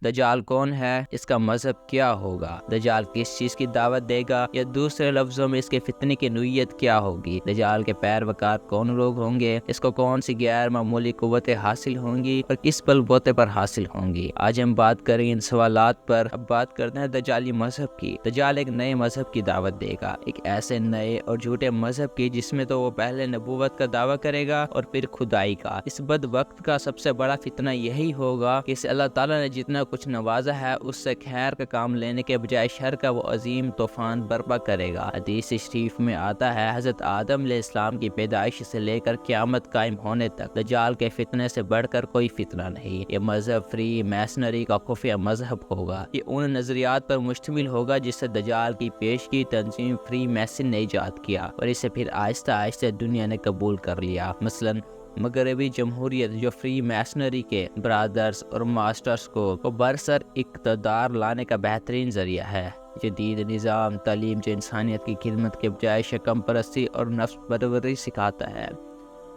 دجال کون ہے، اس کا مذہب کیا ہوگا، دجال کس چیز کی دعوت دے گا، یا دوسرے لفظوں میں اس کے فتنے کی نوعیت کیا ہوگی، دجال کے پیروکار کون لوگ ہوں گے، اس کو کون سی غیر معمولی قوتیں حاصل ہوں گی اور کس بل بوتے پر حاصل ہوں گی۔ آج ہم بات کریں ان سوالات پر۔ اب بات کرتے ہیں دجالی مذہب کی۔ دجال ایک نئے مذہب کی دعوت دے گا، ایک ایسے نئے اور جھوٹے مذہب کی جس میں تو وہ پہلے نبوت کا دعویٰ کرے گا اور پھر خدائی کا۔ اس بد وقت کا سب سے بڑا فتنہ یہی ہوگا کہ اسے اللہ تعالیٰ نے جتنا کچھ نوازا ہے اس سے خیر کا کام لینے کے بجائے شر کا وہ عظیم طوفان برپا کرے گا۔ حدیث شریف میں آتا ہے حضرت آدم علیہ السلام کی پیدائش سے لے کر قیامت قائم ہونے تک دجال کے فتنے سے بڑھ کر کوئی فتنہ نہیں۔ یہ مذہب فری میسنری کا خفیہ مذہب ہوگا۔ یہ ان نظریات پر مشتمل ہوگا جس سے دجال کی پیش کی تنظیم فری میسن نے ایجاد کیا اور اسے پھر آہستہ آہستہ دنیا نے قبول کر لیا۔ مثلاً مغربی جمہوریت جو فری میسنری کے برادرز اور ماسٹرز کو برسر اقتدار لانے کا بہترین ذریعہ ہے۔ جدید نظام تعلیم جو انسانیت کی خدمت کے بجائے شکم پرستی اور نفس پروری سکھاتا ہے۔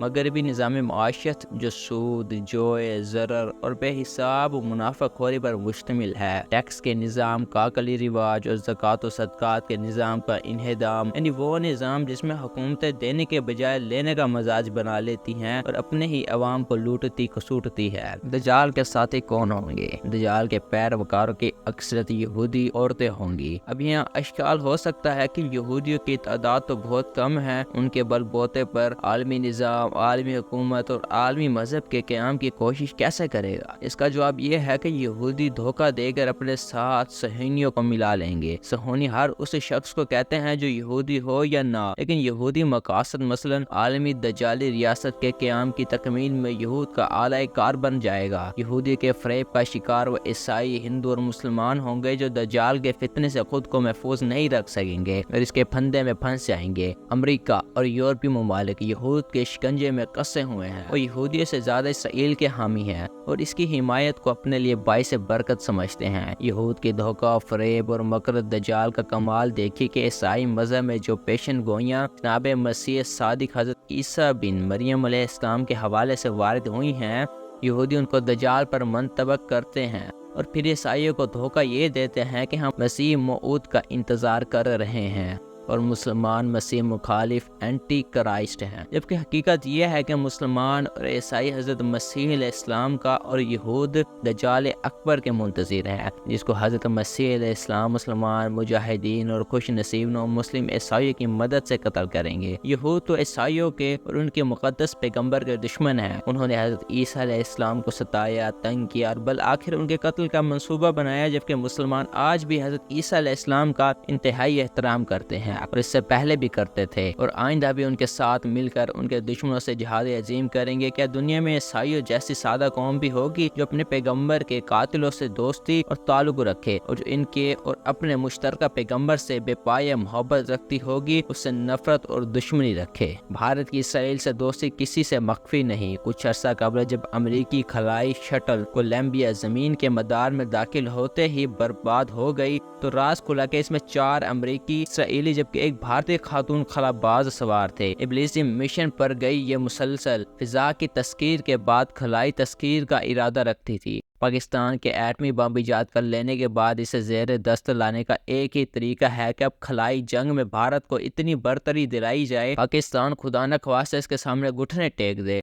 مغربی نظام معاشیت جو سود، جوئے، ضرر اور بے حساب منافع خوری پر مشتمل ہے، ٹیکس کے نظام، کاکلی رواج اور زکوٰۃ و صدقات کے نظام کا انہدام، یعنی وہ نظام جس میں حکومتیں دینے کے بجائے لینے کا مزاج بنا لیتی ہیں اور اپنے ہی عوام کو لوٹتی کھسوٹتی ہے۔ دجال کے ساتھی کون ہوں گے؟ دجال کے پیروکاروں کی اکثریت یہودی عورتیں ہوں گی۔ اب یہاں اشکال ہو سکتا ہے کہ یہودیوں کی تعداد تو بہت کم ہے، ان کے بل بوتے پر عالمی نظام، عالمی حکومت اور عالمی مذہب کے قیام کی کوشش کیسے کرے گا؟ اس کا جواب یہ ہے کہ یہودی دھوکہ دے کر اپنے ساتھ صہیونیوں کو ملا لیں گے۔ صہیونی ہر اس شخص کو کہتے ہیں جو یہودی ہو یا نہ، لیکن یہودی مقاصد مثلا عالمی دجالی ریاست کے قیام کی تکمیل میں یہود کا اعلی کار بن جائے گا۔ یہودی کے فریب کا شکار وہ عیسائی، ہندو اور مسلمان ہوں گے جو دجال کے فتنے سے خود کو محفوظ نہیں رکھ سکیں گے اور اس کے پھندے میں پھنس جائیں گے۔ امریکہ اور یورپی ممالک یہود کے شکنجے میں کسے ہوئے ہیں، وہ یہودیوں سے زیادہ اسرائیل کے حامی ہیں اور اس کی حمایت کو اپنے لیے باعث برکت سمجھتے ہیں۔ یہود کی دھوکہ، فریب اور مکر دجال کا کمال دیکھیے کہ عیسائی مذہب میں جو پیشن گوئیاں جناب مسیح صادق حضرت عیسیٰ بن مریم علیہ السلام کے حوالے سے وارد ہوئی ہیں، یہودی ان کو دجال پر منطبق کرتے ہیں اور پھر عیسائیوں کو دھوکہ یہ دیتے ہیں کہ ہم مسیح موعود کا انتظار کر رہے ہیں اور مسلمان مسیح مخالف اینٹی کرائسٹ ہیں، جبکہ حقیقت یہ ہے کہ مسلمان اور عیسائی حضرت مسیح علیہ السلام کا اور یہود دجال اکبر کے منتظر ہیں، جس کو حضرت مسیح علیہ السلام مسلمان مجاہدین اور خوش نصیب نو مسلم عیسائیوں کی مدد سے قتل کریں گے۔ یہود تو عیسائیوں کے اور ان کے مقدس پیغمبر کے دشمن ہیں، انہوں نے حضرت عیسیٰ علیہ السلام کو ستایا، تنگ کیا اور بالآخر ان کے قتل کا منصوبہ بنایا، جبکہ مسلمان آج بھی حضرت عیسیٰ علیہ السلام کا انتہائی احترام کرتے ہیں اور اس سے پہلے بھی کرتے تھے اور آئندہ بھی ان کے ساتھ مل کر ان کے دشمنوں سے جہاد عظیم کریں گے۔ کیا دنیا میں عیسائیوں جیسی سادہ قوم بھی ہوگی جو اپنے پیغمبر کے قاتلوں سے دوستی اور تعلق رکھے اور جو ان کے اور اپنے مشترکہ پیغمبر سے بے پایہ محبت رکھتی ہوگی، اس سے نفرت اور دشمنی رکھے؟ بھارت کی اسرائیل سے دوستی کسی سے مخفی نہیں۔ کچھ عرصہ قبل جب امریکی خلائی شٹل کولمبیا زمین کے مدار میں داخل ہوتے ہی برباد ہو گئی تو راز کھلا کہ اس میں 4 امریکی اسرائیلی جبکہ ایک بھارتی خاتون خلا باز سوار تھے۔ ابلیسی مشن پر گئی یہ مسلسل فضا کی تسخیر کے بعد خلائی تسخیر کا ارادہ رکھتی تھی۔ پاکستان کے ایٹمی بم ایجاد کر لینے کے بعد اسے زیر دست لانے کا ایک ہی طریقہ ہے کہ اب خلائی جنگ میں بھارت کو اتنی برتری دلائی جائے پاکستان خدا نخواستہ اس کے سامنے گھٹنے ٹیک دے